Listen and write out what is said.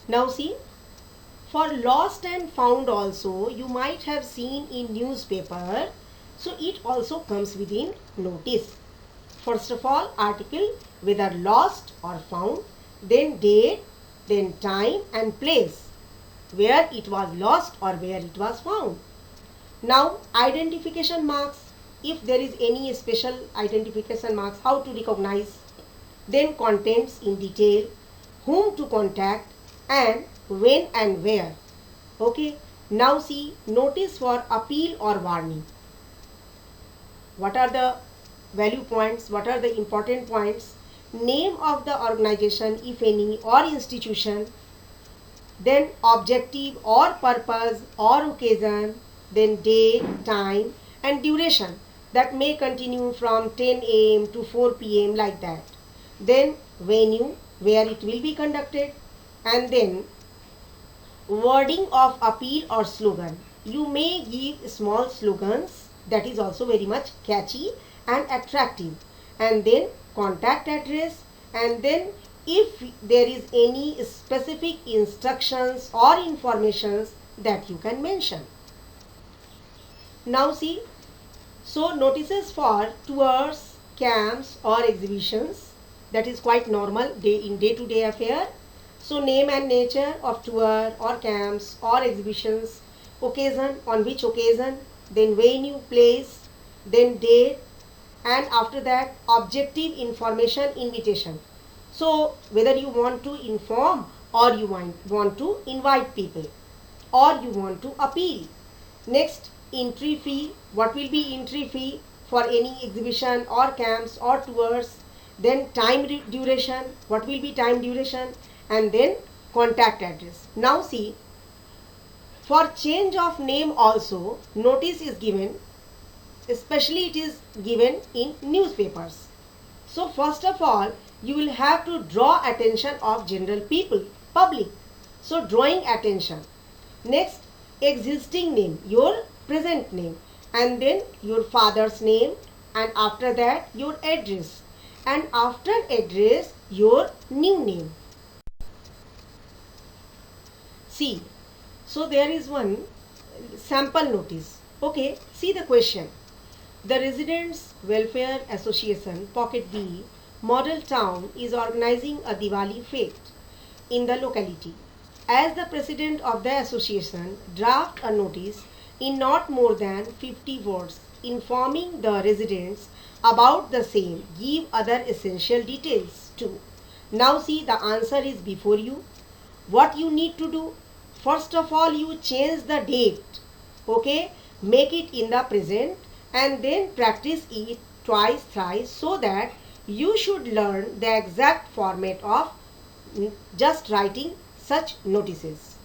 Now see, for lost and found also you might have seen in newspaper. So it also comes within notice. First of all, article, whether lost or found, then date, then time and place where it was lost or where it was found. Now identification marks, if there is any special identification marks, how to recognize. Then contents in detail, whom to contact and when and where. Okay, now see, notice for appeal or warning. What are the value points? What are the important points? Name of the organization, if any, or institution, then objective or purpose or occasion, then date, time and duration, that may continue from 10 a.m. to 4 p.m. like that. Then venue, where it will be conducted, and then wording of appeal or slogan. You may give small slogans, that is also very much catchy and attractive, and then contact address, and then if there is any specific instructions or informations that you can mention. Now see, so notices for tours, camps or exhibitions, that is quite normal day-to-day affair. So name and nature of tour or camps or exhibitions, occasion, on which occasion, then venue, place, then date, and after that objective information, invitation. So whether you want to inform or you want to invite people or you want to appeal. Next, entry fee. What will be entry fee for any exhibition or camps or tours? Then time duration. What will be time duration? And then contact address. Now see, for change of name also notice is given, especially it is given in newspapers. So first of all, you will have to draw attention of general people, public. So drawing attention. Next, existing name, your present name, and then your father's name, and after that your address, and after address your new name. See, so there is one sample notice. Okay, see the question. The Residents Welfare Association, Pocket B, Model Town is organizing a Diwali fete in the locality. As the president of the association, draft a notice in not more than 50 words informing the residents about the same. Give other essential details too. Now see, the answer is before you. What you need to do? First of all, you change the date. Okay, make it in the present and then practice it twice, thrice, so that you should learn the exact format of just writing such notices.